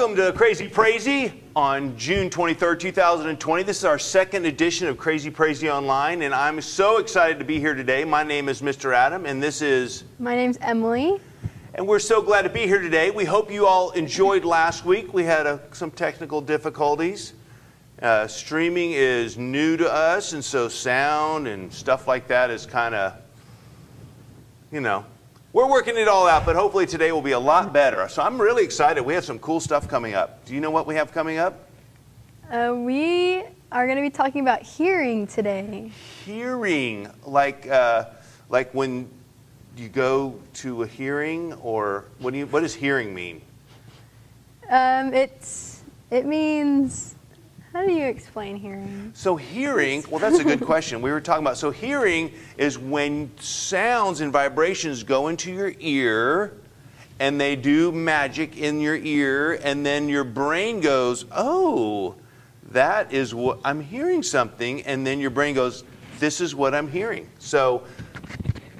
Welcome to Crazy Praisey on June 23rd, 2020. This is our second edition of Crazy Praisey Online, and I'm so excited to be here today. My name is Mr. Adam, and this is... My name's Emily. And we're so glad to be here today. We hope you all enjoyed last week. We had some technical difficulties. Streaming is new to us, and so sound and stuff like that is kind of, we're working it all out, but hopefully today will be a lot better. So I'm really excited. We have some cool stuff coming up. Do you know what we have coming up? We are going to be talking about hearing today. Hearing, like when you go to a hearing, or what does hearing mean? It means... How do you explain hearing? So hearing, well, that's a good question. We were talking about, so hearing is when sounds and vibrations go into your ear and they do magic in your ear, and then your brain goes, oh, that is what, I'm hearing something, and then your brain goes, this is what I'm hearing. So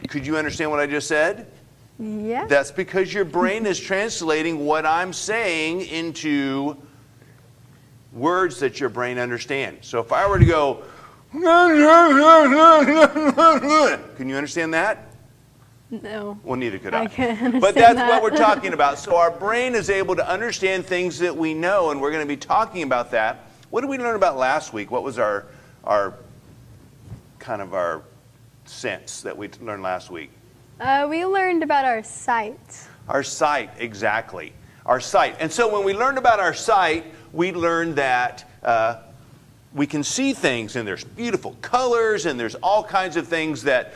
could you understand what I just said? Yeah. That's because your brain is translating what I'm saying into words that your brain understands. So if I were to go, can you understand that? No. Well, neither could I. I can't understand But that's that. what we're talking about. So our brain is able to understand things that we know, and we're going to be talking about that. What did we learn about last week? What was our sense that we learned last week? We learned about our sight. Our sight, exactly. Our sight. And so when we learned about our sight, we learned that we can see things, and there's beautiful colors, and there's all kinds of things that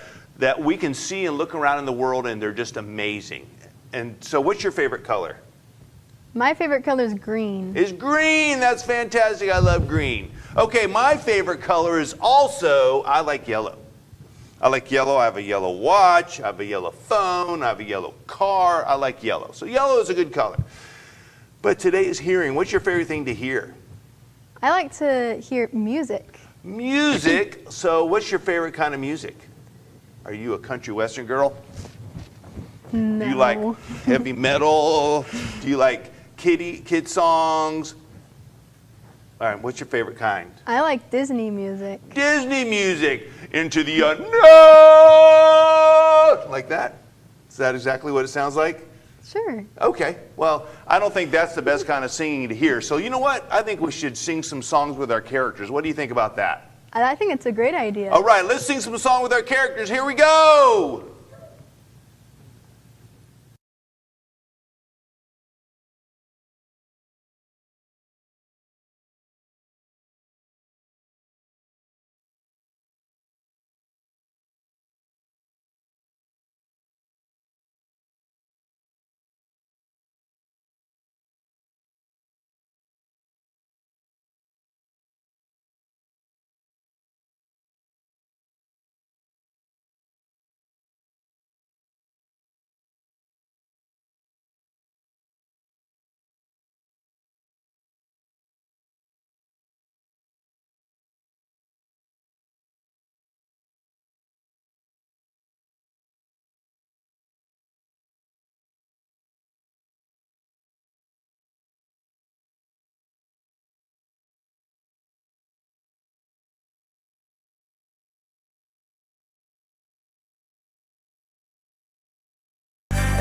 we can see and look around in the world, and they're just amazing. And so what's your favorite color? My favorite color is green. Is green. That's fantastic. I love green. Okay, my favorite color is also, I like yellow. I like yellow. I have a yellow watch. I have a yellow phone. I have a yellow car. I like yellow. So yellow is a good color. But today is hearing. What's your favorite thing to hear? I like to hear music. Music. So what's your favorite kind of music? Are you a country western girl? No. Do you like heavy metal? Do you like kid songs? All right, what's your favorite kind? I like Disney music. Disney music. Into the unknown. Like that? Is that exactly what it sounds like? Sure. Okay. Well, I don't think that's the best kind of singing to hear. So you know what? I think we should sing some songs with our characters. What do you think about that? I think it's a great idea. All right, let's sing some song with our characters. Here we go.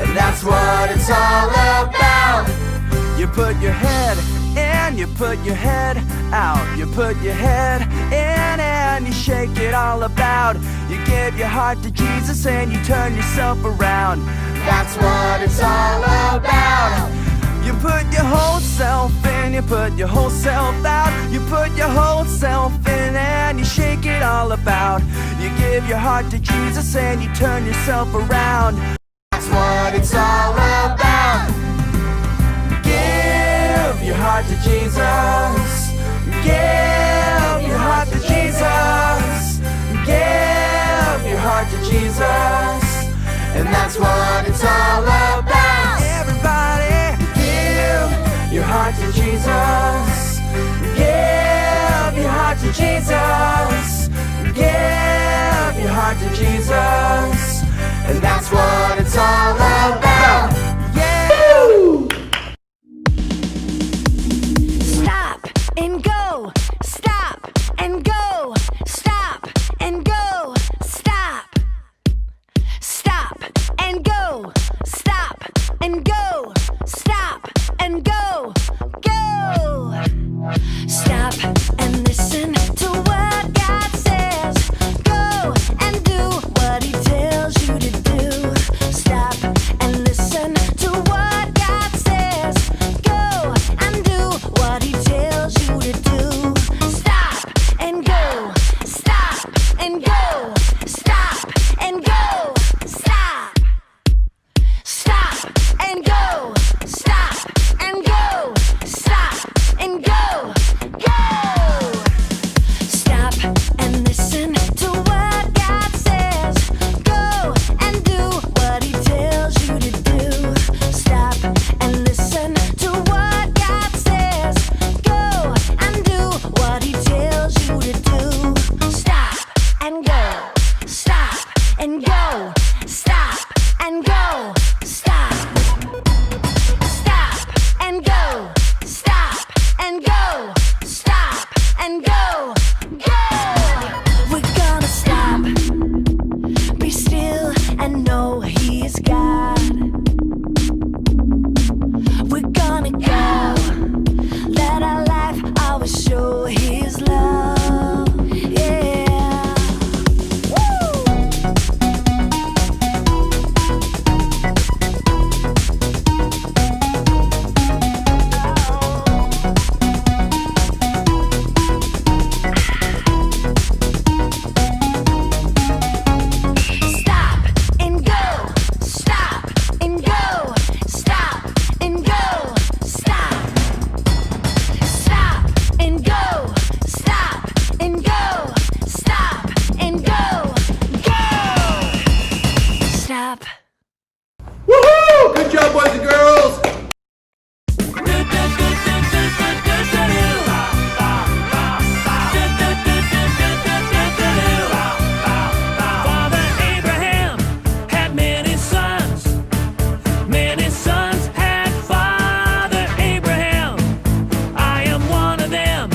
And that's what it's all about. You put your head in, you put your head out. You put your head in and you shake it all about. You give your heart to Jesus and you turn yourself around. That's what it's all about. You put your whole self in, you put your whole self out. You put your whole self in and you shake it all about. You give your heart to Jesus and you turn yourself around. That's what it's all about. Give your heart to Jesus. Give your heart to Jesus. Give your heart to Jesus. And that's what it's all about. Everybody, give your heart to Jesus. Give your heart to Jesus. Give your heart to Jesus. And that's what it's all about. Yeah. go, stop, and go, go. Stop. Woohoo! Good job, boys and girls. Father Abraham had many sons. Many sons had Father Abraham. I am one of them,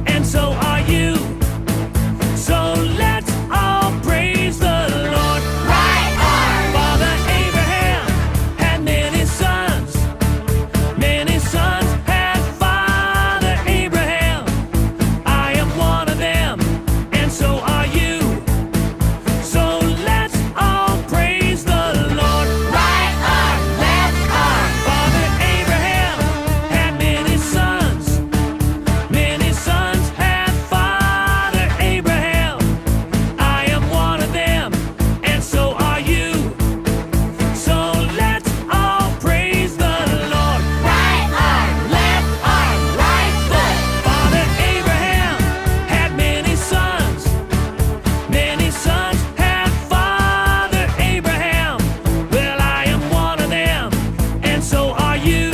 and so are you. So let's all praise the Lord. Right arm. Father Abraham had many sons. Many sons had Father Abraham. I am one of them, and so are you. So let's all praise the Lord. Right arm, left arm. Father Abraham had many sons. Many sons had Father Abraham. I am one of them, and so are you. So let's all praise the Lord. Right arm, left arm, right foot. Father Abraham had many sons. Many sons had Father Abraham. Well, I am one of them, and so are you.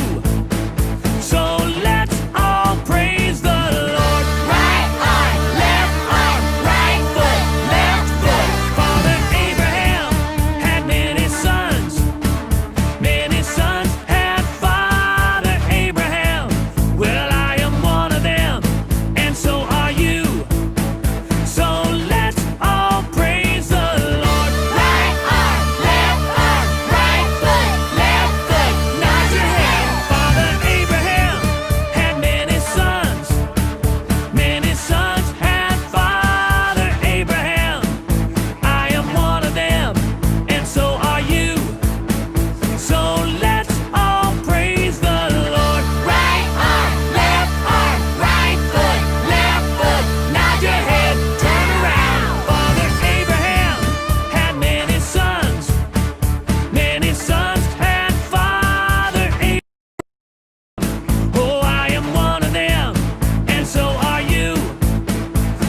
So let's all praise the Lord. Right arm, left arm, right foot, left foot. Father Abraham had many sons. Many sons had Father Abraham. Well, I am one of them, and so are you. So let's all praise the Lord. Right arm, left arm, right foot, left foot. Nod your head. Father Abraham had many sons. Many sons had Father Abraham. I am one of them, and so are you. So let's all praise the Lord. Right arm, left arm, right foot, left foot. Nod your head. Turn around. Father Abraham had many sons. Many sons had Father Abraham. Oh, I am one of them, and so are you.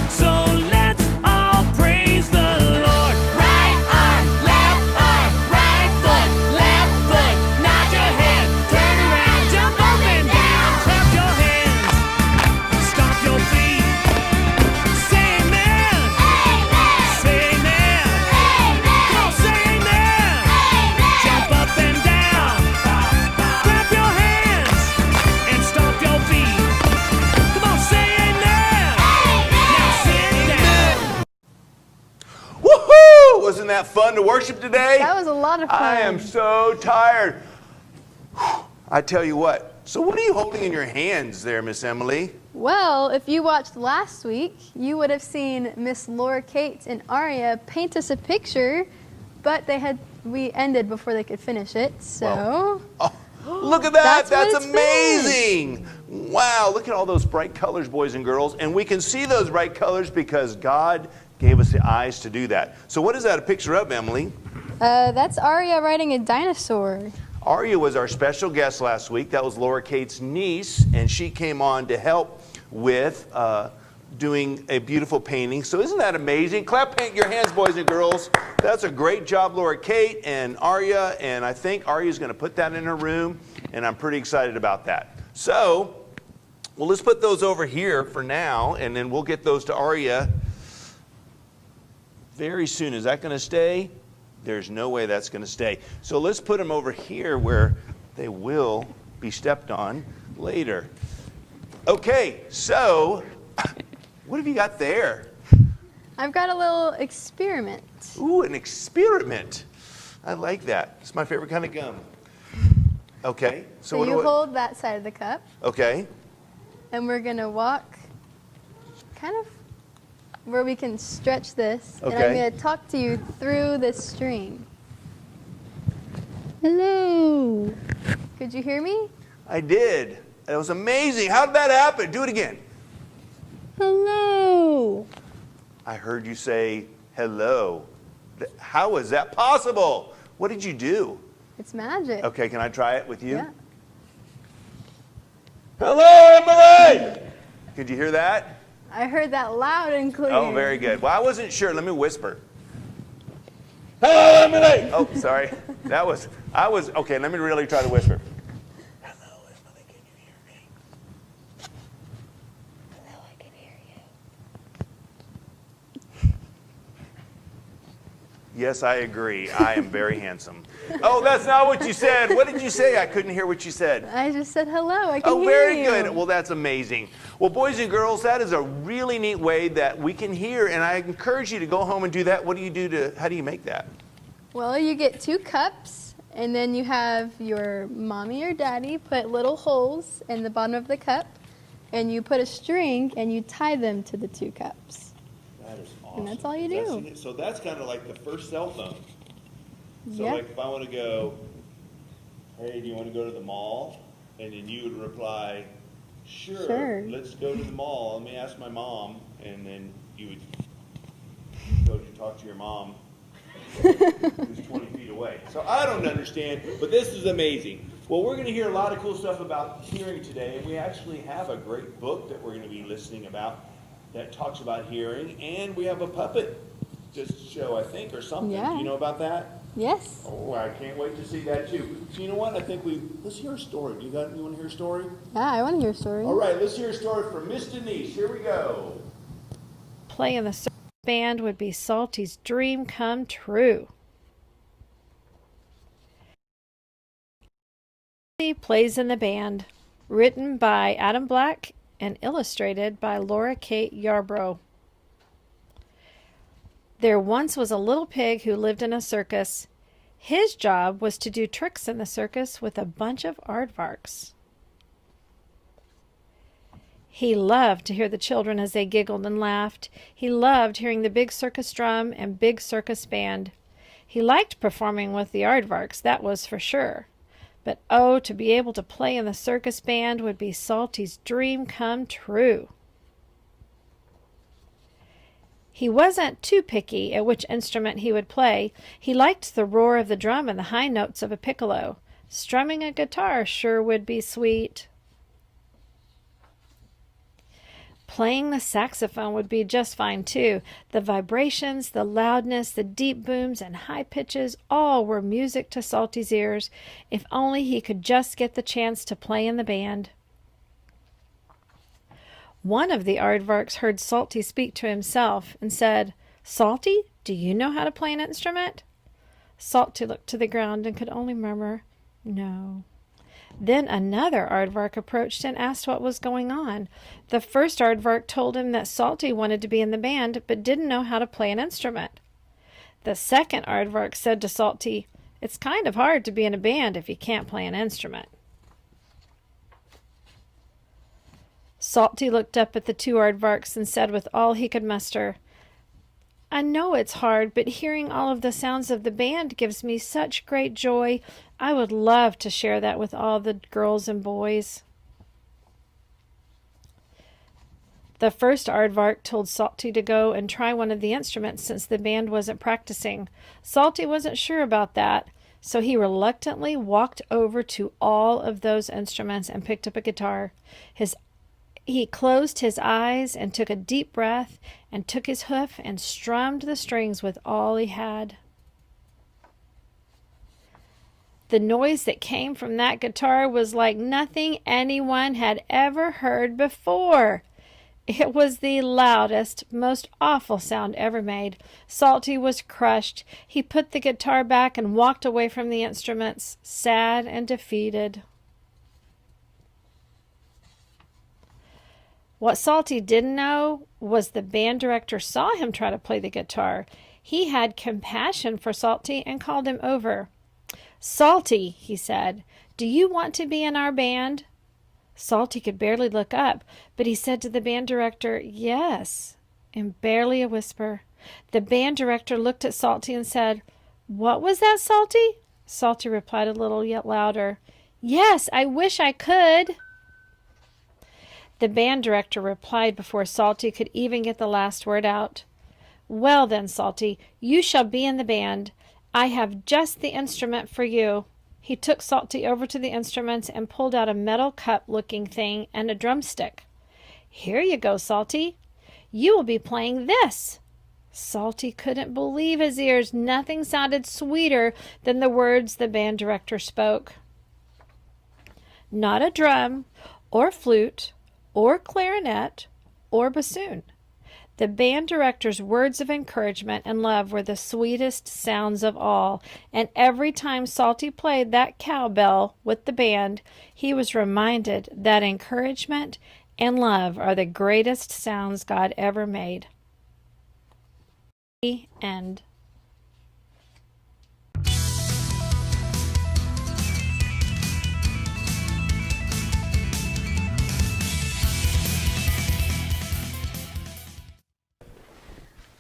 So let's all praise the Lord. Right arm, left arm, right foot, left foot. Nod your head. Turn around. Jump up and down. Clap your hands, stomp your feet, say amen, Amen. say amen, Amen. come on, say amen. Jump up and down, clap your hands, and stomp your feet. Come on, say amen. Now sit down. Woohoo! Wasn't that fun to worship today? That was a lot of fun. I am so tired. Whew. I tell you what. So what are you holding in your hands there, Miss Emily? Well, if you watched last week, you would have seen Miss Laura Kate and Aria paint us a picture, but we ended before they could finish it. So Oh, look at that. That's what That's it's amazing. Wow, look at all those bright colors, boys and girls. And we can see those bright colors because God gave us the eyes to do that. So what is that a picture of, Emily? that's Aria riding a dinosaur. Aria was our special guest last week. That was Laura Kate's niece, and she came on to help with doing a beautiful painting. So isn't that amazing? Clap your hands, boys and girls. That's a great job, Laura Kate and Aria, and I think Aria's going to put that in her room, and I'm pretty excited about that. So, well, let's put those over here for now, and then we'll get those to Aria very soon. Is that going to stay? There's no way that's going to stay. So let's put them over here where they will be stepped on later. Okay, so what have you got there? I've got a little experiment. Ooh, an experiment. I like that. It's my favorite kind of gum. Okay, So what you hold that side of the cup, Okay, and we're going to walk kind of where we can stretch this. And I'm Okay. going to talk to you through this string. Hello. Could you hear me? I did. That was amazing. How did that happen? Do it again. Hello. I heard you say hello. How is that possible? What did you do? It's magic. Okay, can I try it with you? Yeah. Hello, Emily! Could you hear that? I heard that loud and clear. Oh, very good. Well, I wasn't sure. Let me whisper. Hello, Emily. Oh, sorry. Okay, let me really try to whisper. Hello, Emily, can you hear me? Hello, I can hear you. Yes, I agree. I am very handsome. Oh, that's not what you said. What did you say? I couldn't hear what you said. I just said hello. I can hear you. Oh, very good. Well, that's amazing. Well, boys and girls, that is a really neat way that we can hear, and I encourage you to go home and do that. What do you do how do you make that? Well, you get 2 cups, and then you have your mommy or daddy put little holes in the bottom of the cup, and you put a string, and you tie them to the 2 cups. That is awesome. And that's all you do. So that's kind of like the first cell phone. So Yep. like if I want to go, hey, do you want to go to the mall? And then you would reply, sure. Let's go to the mall. Let me ask my mom. And then you would go to talk to your mom who's 20 feet away. So I don't understand, but this is amazing. Well, we're going to hear a lot of cool stuff about hearing today, and we actually have a great book that we're going to be listening about that talks about hearing, and we have a puppet just show, I think, or something. Yeah. Do you know about that? Yes. Oh, I can't wait to see that too. So you know what? I think let's hear a story. You want to hear a story? Yeah, I want to hear a story. All right, let's hear a story from Miss Denise. Here we go. Play in the circus band would be Salty's dream come true. He plays in the band, written by Adam Black and illustrated by Laura Kate Yarbrough. There once was a little pig who lived in a circus. His job was to do tricks in the circus with a bunch of aardvarks. He loved to hear the children as they giggled and laughed. He loved hearing the big circus drum and big circus band. He liked performing with the aardvarks, that was for sure. But oh, to be able to play in the circus band would be Salty's dream come true. He wasn't too picky at which instrument he would play. He liked the roar of the drum and the high notes of a piccolo. Strumming a guitar sure would be sweet. Playing the saxophone would be just fine too. The vibrations, the loudness, the deep booms and high pitches, all were music to Salty's ears, if only he could just get the chance to play in the band. One of the aardvarks heard Salty speak to himself and said, "Salty, do you know how to play an instrument?" Salty looked to the ground and could only murmur, "No." Then another aardvark approached and asked what was going on. The first aardvark told him that Salty wanted to be in the band but didn't know how to play an instrument. The second aardvark said to Salty, "It's kind of hard to be in a band if you can't play an instrument." Salty looked up at the two aardvarks and said with all he could muster, "I know it's hard, but hearing all of the sounds of the band gives me such great joy. I would love to share that with all the girls and boys." The first aardvark told Salty to go and try one of the instruments since the band wasn't practicing. Salty wasn't sure about that, so he reluctantly walked over to all of those instruments and picked up a guitar. He closed his eyes and took a deep breath and took his hoof and strummed the strings with all he had. The noise that came from that guitar was like nothing anyone had ever heard before. It was the loudest, most awful sound ever made. Salty was crushed. He put the guitar back and walked away from the instruments, sad and defeated. What Salty didn't know was the band director saw him try to play the guitar. He had compassion for Salty and called him over. "Salty," he said, "do you want to be in our band?" Salty could barely look up, but he said to the band director, "Yes," in barely a whisper. The band director looked at Salty and said, "What was that, Salty?" Salty replied a little yet louder, "Yes, I wish I could." The band director replied before Salty could even get the last word out. "Well then, Salty, you shall be in the band. I have just the instrument for you." He took Salty over to the instruments and pulled out a metal cup-looking thing and a drumstick. "Here you go, Salty." You will be playing this." Salty couldn't believe his ears. Nothing sounded sweeter than the words the band director spoke. Not a drum, or flute, or clarinet, or bassoon. The band director's words of encouragement and love were the sweetest sounds of all, and every time Salty played that cowbell with the band, he was reminded that encouragement and love are the greatest sounds God ever made. The end.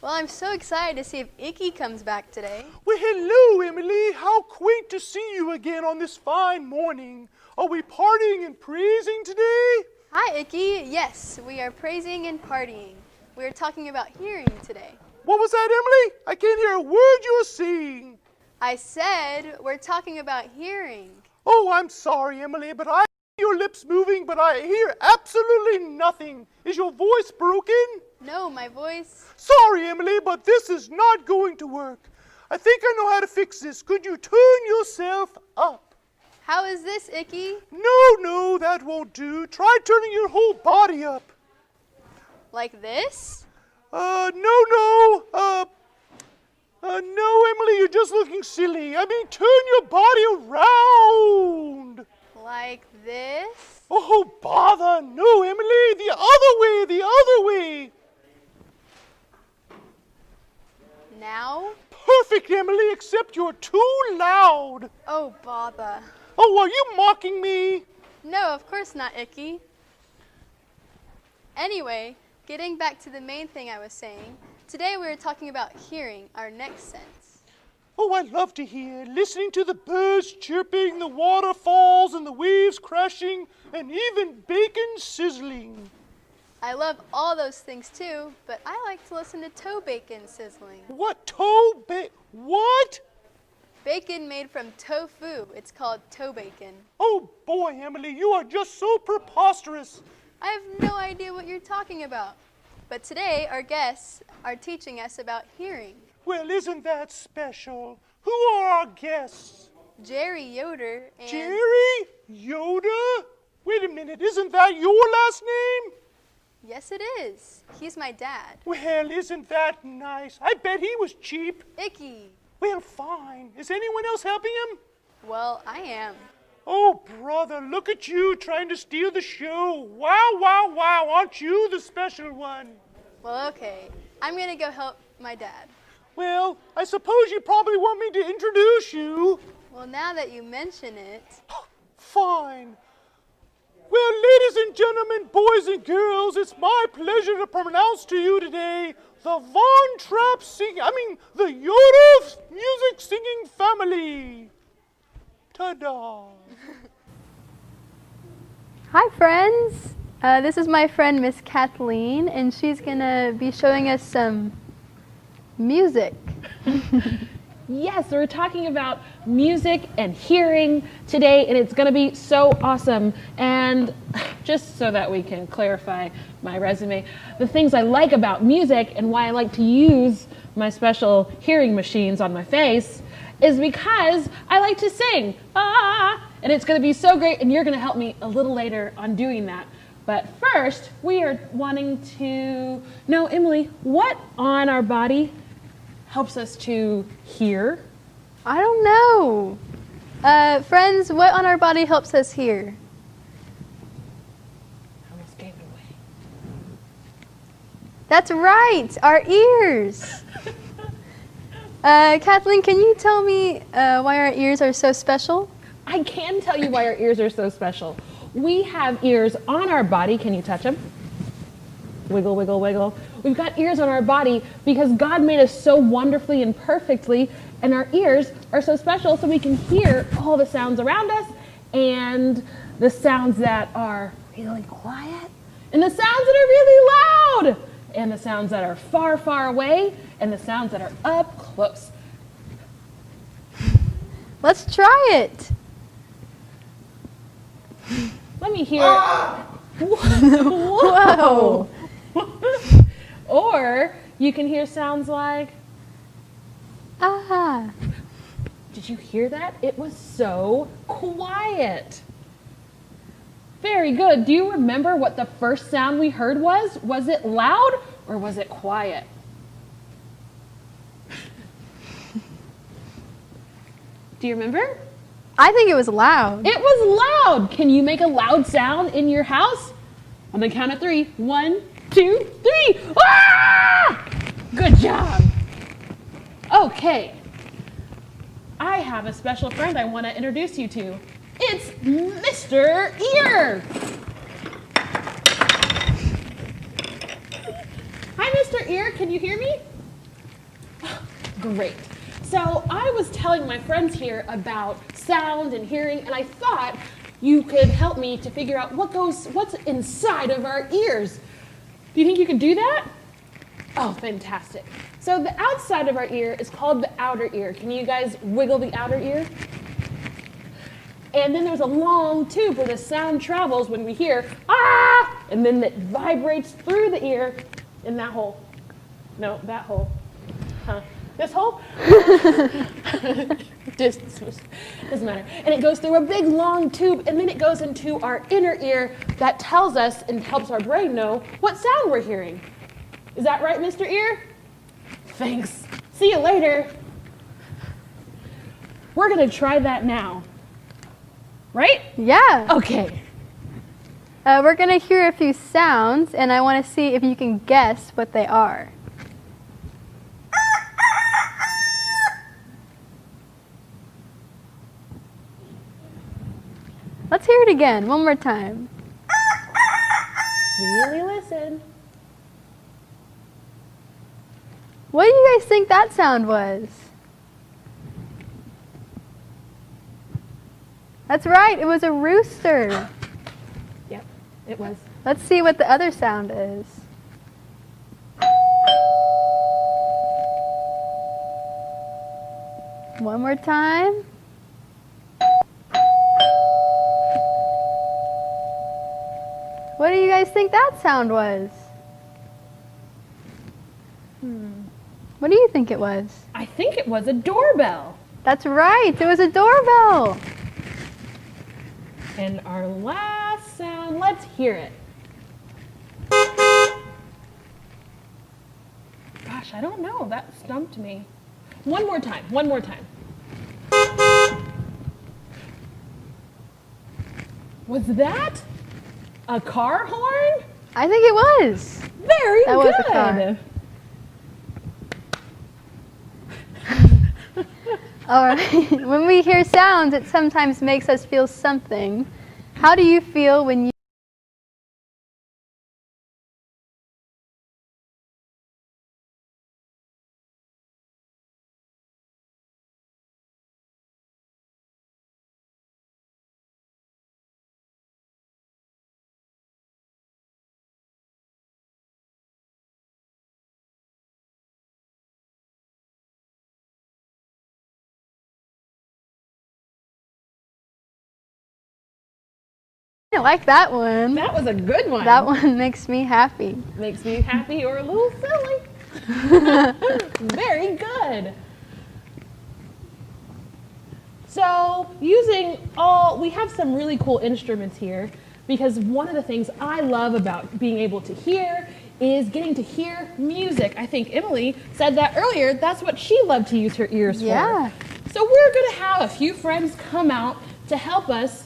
Well, I'm so excited to see if Icky comes back today. Well, hello, Emily. How quaint to see you again on this fine morning. Are we partying and praising today? Hi, Icky. Yes, we are praising and partying. We are talking about hearing today. What was that, Emily? I can't hear a word you're saying. I said we're talking about hearing. Oh, I'm sorry, Emily, but I hear your lips moving, but I hear absolutely nothing. Is your voice broken? No, my voice. Sorry, Emily, but this is not going to work. I think I know how to fix this. Could you turn yourself up? How is this, Icky? No, that won't do. Try turning your whole body up. Like this? No, Emily, you're just looking silly. I mean, turn your body around. Like this? Oh, bother. No, Emily, the other way. Now? Perfect, Emily, except you're too loud. Oh, bother. Oh, are you mocking me? No, of course not, Icky. Anyway, getting back to the main thing I was saying, today we were talking about hearing, our next sense. Oh, I love to hear, listening to the birds chirping, the waterfalls and the waves crashing, and even bacon sizzling. I love all those things too, but I like to listen to toe bacon sizzling. What? What? Bacon made from tofu. It's called toe bacon. Oh boy, Emily, you are just so preposterous. I have no idea what you're talking about. But today, our guests are teaching us about hearing. Well, isn't that special? Who are our guests? Jerry Yoder and... Jerry? Yoder? Wait a minute, isn't that your last name? Yes, it is. He's my dad. Well, isn't that nice? I bet he was cheap. Icky. Well, fine. Is anyone else helping him? Well, I am. Oh, brother, look at you trying to steal the show. Wow, aren't you the special one? Well, okay. I'm going to go help my dad. Well, I suppose you probably want me to introduce you. Well, now that you mention it... Fine. Well, ladies and gentlemen, boys and girls, it's my pleasure to pronounce to you today the the Yoder music singing family. Ta-da. Hi, friends. This is my friend, Miss Kathleen, and she's going to be showing us some music. Yes, we're talking about music and hearing today, and it's going to be so awesome. And just so that we can clarify my resume, the things I like about music and why I like to use my special hearing machines on my face is because I like to sing. And it's going to be so great, and you're going to help me a little later on doing that. But first, we are wanting to know, Emily, what on our body helps us to hear? I don't know. Friends, what on our body helps us hear? I almost gave it away. That's right, our ears. Kathleen, can you tell me why our ears are so special? I can tell you why our ears are so special. We have ears on our body. Can you touch them? Wiggle, wiggle, wiggle. We've got ears on our body because God made us so wonderfully and perfectly, and our ears are so special so we can hear all the sounds around us and the sounds that are really quiet and the sounds that are really loud and the sounds that are far, far away and the sounds that are up close. Let's try it. Let me hear. Whoa. Or you can hear sounds like, Ah. did you hear that? It was so quiet. Very good. Do you remember what the first sound we heard was? Was it loud or was it quiet? Do you remember? I think it was loud. It was loud. Can you make a loud sound in your house? On the count of 3. 1, 2, 3. Ah! Good job. Okay. I have a special friend I want to introduce you to. It's Mr. Ear. Hi, Mr. Ear. Can you hear me? Great. So I was telling my friends here about sound and hearing, and I thought you could help me to figure out what's inside of our ears. Do you think you can do that? Oh, fantastic. So the outside of our ear is called the outer ear. Can you guys wiggle the outer ear? And then there's a long tube where the sound travels when we hear, ah, and then it vibrates through the ear in that hole. No, that hole. Huh. This hole? Doesn't matter. And it goes through a big long tube, and then it goes into our inner ear that tells us and helps our brain know what sound we're hearing. Is that right, Mr. Ear? Thanks. See you later. We're going to try that now. Right? Yeah. Okay. We're going to hear a few sounds, and I want to see if you can guess what they are. Let's hear it again, one more time. Really listen. What do you guys think that sound was? That's right, it was a rooster. Yep, it was. Let's see what the other sound is. One more time. What do you guys think that sound was? What do you think it was? I think it was a doorbell. That's right, it was a doorbell. And our last sound, let's hear it. Gosh, I don't know. That stumped me. One more time. Was that a car horn? I think it was. Very That good. was a car. All right. When we hear sounds, it sometimes makes us feel something. How do you feel when you I like that one. That was a good one. That one makes me happy. Makes me happy or a little silly. Very good. So we have some really cool instruments here because one of the things I love about being able to hear is getting to hear music. I think Emily said that earlier. That's what she loved to use her ears Yeah. for. So we're going to have a few friends come out to help us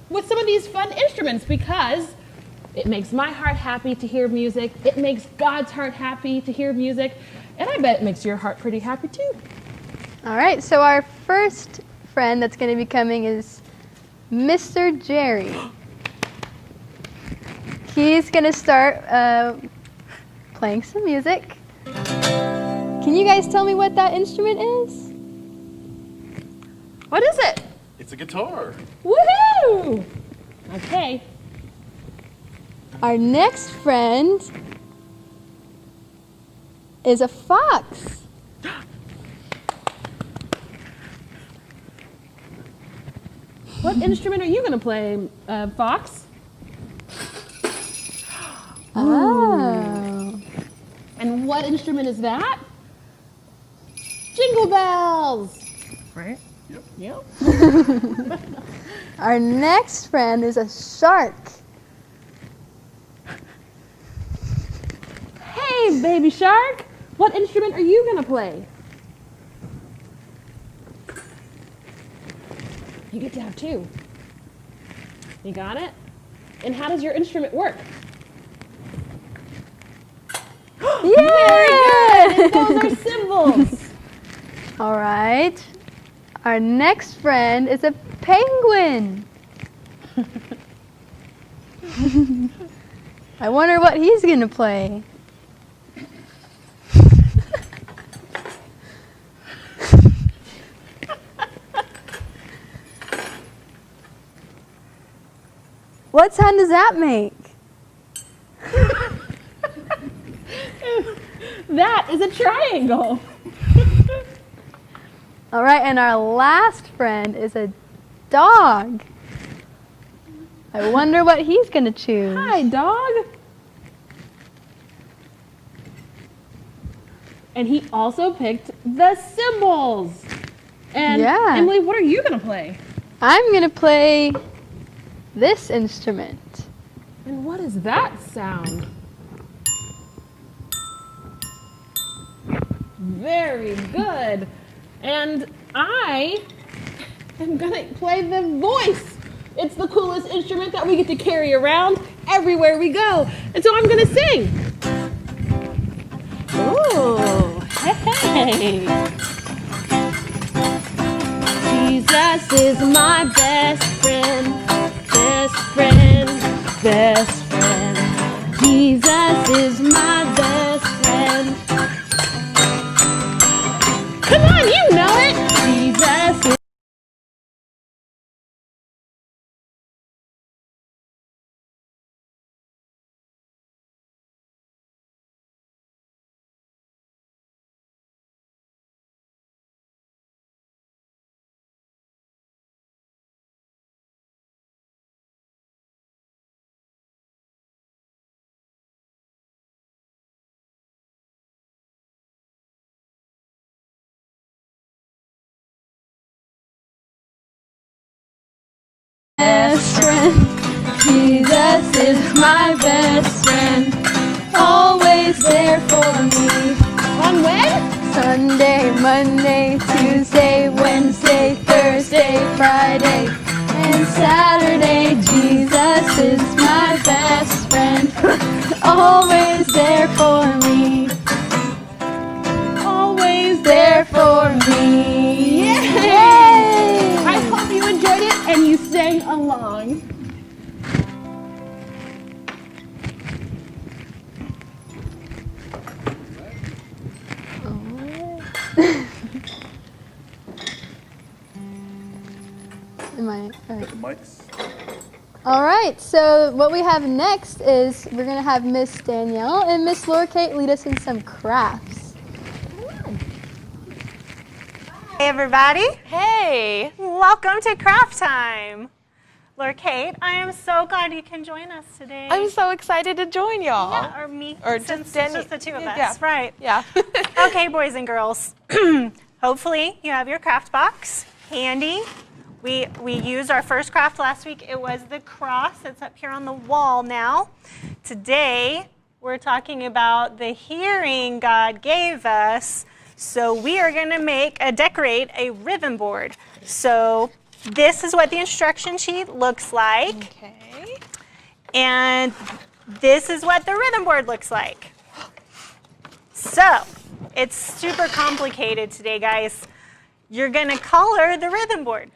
with some of these fun instruments because it makes my heart happy to hear music. It makes God's heart happy to hear music. And I bet it makes your heart pretty happy too. All right, so our first friend that's going to be coming is Mr. Jerry. He's going to start playing some music. Can you guys tell me what that instrument is? What is it? It's a guitar. Woohoo! Okay. Our next friend is a fox. What instrument are you going to play, Fox? Oh. what instrument is that? Jingle bells. Right? Yep. Our next friend is a shark. Hey, baby shark. What instrument are you gonna play? You get to have two. You got it? And how does your instrument work? Very good! And those are cymbals. All right. Our next friend is a penguin. I wonder what he's going to play. What sound does that make? That is a triangle. All right, and our last friend is a dog. I wonder what he's going to choose. Hi, dog. And he also picked the cymbals. And Yeah. Emily, what are you gonna play? I'm going to play this instrument. And what is that sound? Very good. And I am gonna play the voice. It's the coolest instrument that we get to carry around everywhere we go. And so I'm gonna sing. Ooh, hey. Jesus is my best friend, best friend, best friend. Jesus is my best friend. Come on, you know it. Jesus is Best friend. Jesus is my best friend. Always there for me. on when? Sunday, Monday, Tuesday, Wednesday, Thursday, Friday, and Saturday. Jesus is my best friend. Always there for me. Always There for me. Yay! I hope you enjoyed it and you sang along. All right, so what we have next is we're going to have Miss Danielle and Miss Laura Kate lead us in some crafts. Hey everybody, Hey, welcome to Craft Time. Laura Kate, I am so glad you can join us today. I'm so excited to join y'all. Yeah, or me, Or since just Danny. it's just the two of us, Yeah. right? Yeah. Okay, boys and girls, hopefully you have your craft box handy. We used our first craft last week. It was the cross. It's up here on the wall now. Today, we're talking about the hearing God gave us. So we are going to decorate a ribbon board. So this is what the instruction sheet looks like. Okay. And this is what the ribbon board looks like. So it's super complicated today, guys. You're going to color the ribbon board.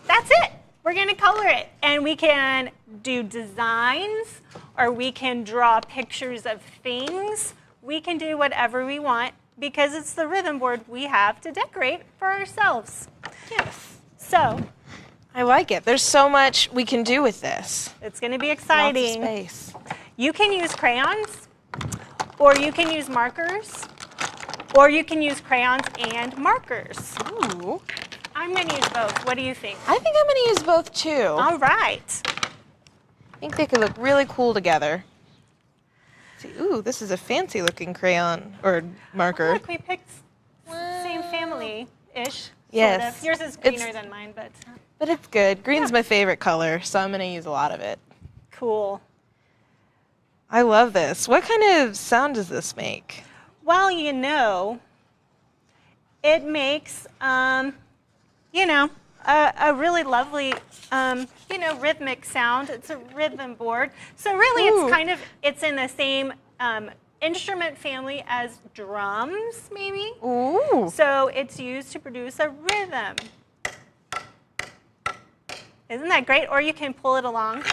That's it. We're going to color it. And we can do designs, or we can draw pictures of things. We can do whatever we want because it's the ribbon board we have to decorate for ourselves. Yes. So I like it. There's so much we can do with this. it's going to be Lots of exciting. space. You can use crayons, or you can use markers, or you can use crayons and markers. Ooh. I'm going to use both. What do you think? I think I'm going to use both too. All right. I think they could look really cool together. See, ooh, this is a fancy looking crayon or marker. Look, we picked same family-ish. Yes. Sort of. Yours is greener than mine, but But it's good. Green's my favorite color, so I'm going to use a lot of it. cool. I love this. What kind of sound does this make? Well, it makes, a really lovely, rhythmic sound. It's a rhythm board. So really it's in the same instrument family as drums, maybe. Ooh. So it's used to produce a rhythm. Isn't that great? Or you can pull it along.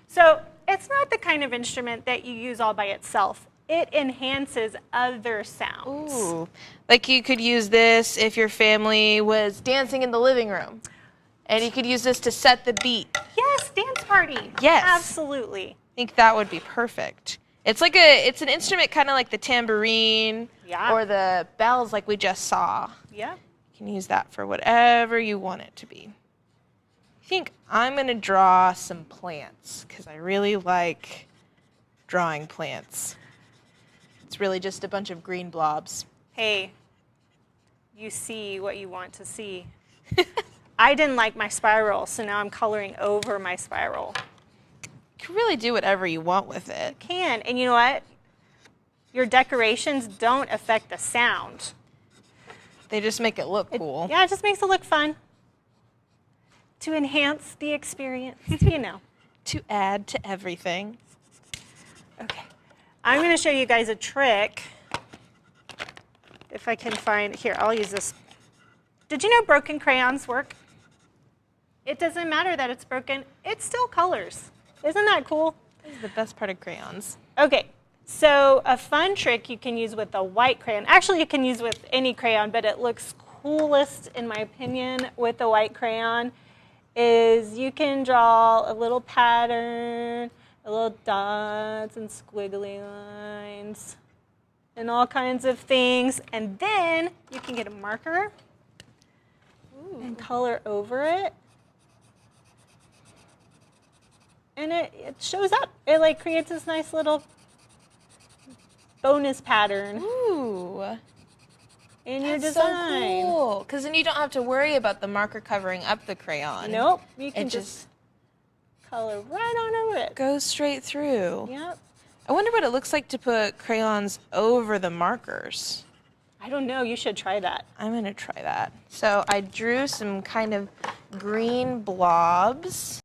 So it's not the kind of instrument that you use all by itself. It enhances other sounds. Ooh. Like you could use this if your family was dancing in the living room. And you could use this to set the beat. Yes, dance party. Yes. Absolutely. I think that would be perfect. It's an instrument kind of like the tambourine or the bells like we just saw. Yeah. You can use that for whatever you want it to be. I think I'm going to draw some plants because I really like drawing plants. It's really just a bunch of green blobs. Hey, you see what you want to see. I didn't like my spiral, so now I'm coloring over my spiral. You can really do whatever you want with it. You can, and you know what? Your decorations don't affect the sound. They just make it look cool. Yeah, it just makes it look fun. To enhance the experience, To add to everything. Okay. I'm going to show you guys a trick. If I can find, here, I'll use this. Did you know broken crayons work? It doesn't matter that it's broken. It still colors. Isn't that cool? This is the best part of crayons. Okay. So a fun trick you can use with a white crayon. Actually, you can use with any crayon, but it looks coolest, in my opinion, with a white crayon, is you can draw a little pattern, a little dots and squiggly lines, and all kinds of things. And then you can get a marker and color over it. And it shows up. It like creates this nice little bonus pattern Ooh. in your That's design. so cool. Because then you don't have to worry about the marker covering up the crayon. Nope. You can It just color right on over it. goes straight through. Yep. I wonder what it looks like to put crayons over the markers. I don't know. You should try that. I'm going to try that. So I drew some kind of green blobs.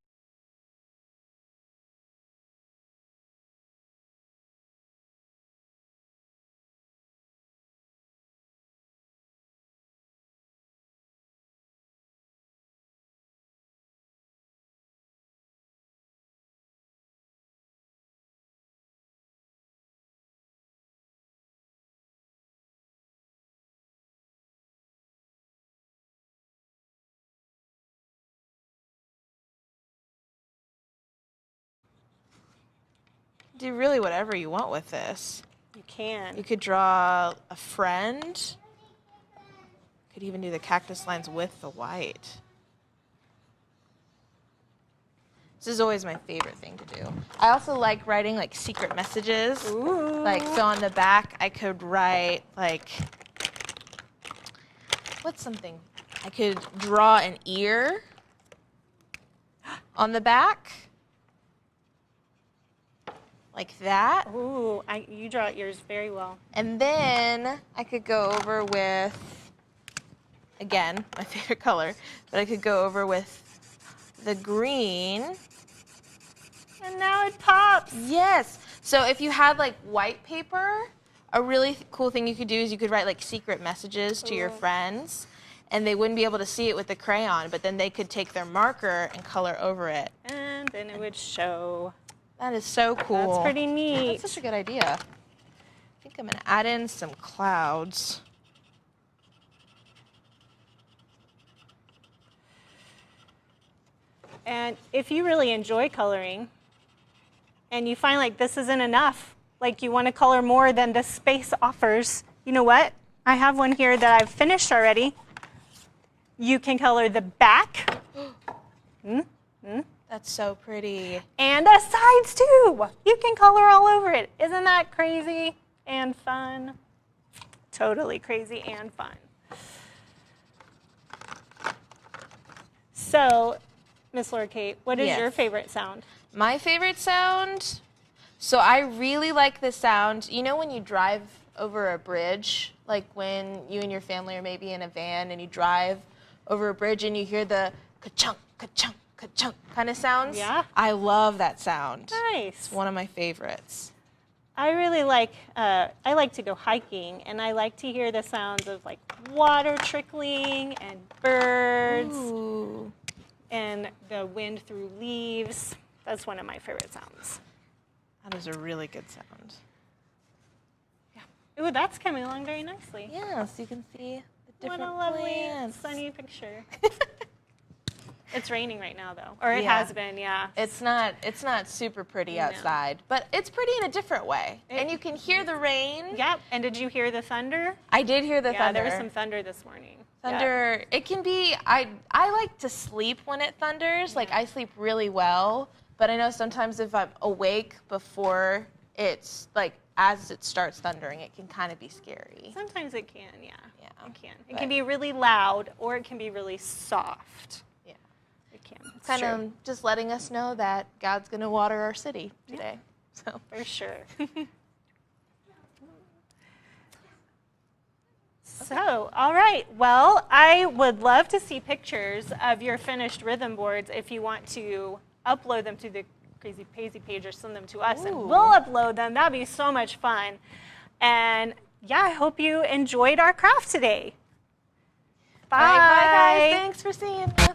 Do really whatever you want with this. You can. You could draw a friend. Could even do the cactus lines with the white. This is always my favorite thing to do. I also like writing like secret messages. Ooh. Like so on the back I could write like, what's something? I could draw an ear on the back. Like that. Ooh, you draw yours very well. And then I could go over with, again, my favorite color, but I could go over with the green. And now it pops. Yes. So if you had like white paper, a really cool thing you could do is you could write like secret messages to your friends, and they wouldn't be able to see it with the crayon, but then they could take their marker and color over it. And then it would show. That is so cool. That's pretty neat. That's such a good idea. I think I'm going to add in some clouds. And if you really enjoy coloring and you find like this isn't enough, like you want to color more than the space offers, you know what? I have one here that I've finished already. You can color the back. That's so pretty. And the sides too. You can color all over it. Isn't that crazy and fun? Totally crazy and fun. So, Miss Laura Kate, what is Yes. your favorite sound? My favorite sound? So I really like the sound, you know when you drive over a bridge, like when you and your family are maybe in a van and you drive over a bridge and you hear the ka-chunk, ka-chunk, ka-chunk kind of sounds? Yeah. I love that sound. Nice. It's one of my favorites. I really like, I like to go hiking, and I like to hear the sounds of like water trickling and birds Ooh. and the wind through leaves. That's one of my favorite sounds. That is a really good sound. Ooh, that's coming along very nicely. Yeah, so you can see the What different a lovely plants. sunny picture. It's raining right now, though, or it Yeah. has been. Yeah. It's not super pretty outside, but it's pretty in a different way. And you can hear the rain. Yep. And did you hear the thunder? I did hear the Yeah, thunder. there was some thunder this morning. Thunder, it can be, I like to sleep when it thunders. Like, I sleep really well, but I know sometimes if I'm awake before it's, like, as it starts thundering, it can kind of be scary. Sometimes it can, yeah. Yeah, It can. It but- can be really loud, or it can be really soft. Yeah. It can. It's Kind true. of just letting us know that God's going to water our city today. So. For sure. So, all right. Well, I would love to see pictures of your finished rhythm boards if you want to upload them to the Crazy Paisy page or send them to us, and Ooh. we'll upload them. That'd be so much fun. And yeah, I hope you enjoyed our craft today. Bye. All right, bye, guys. Thanks for seeing us.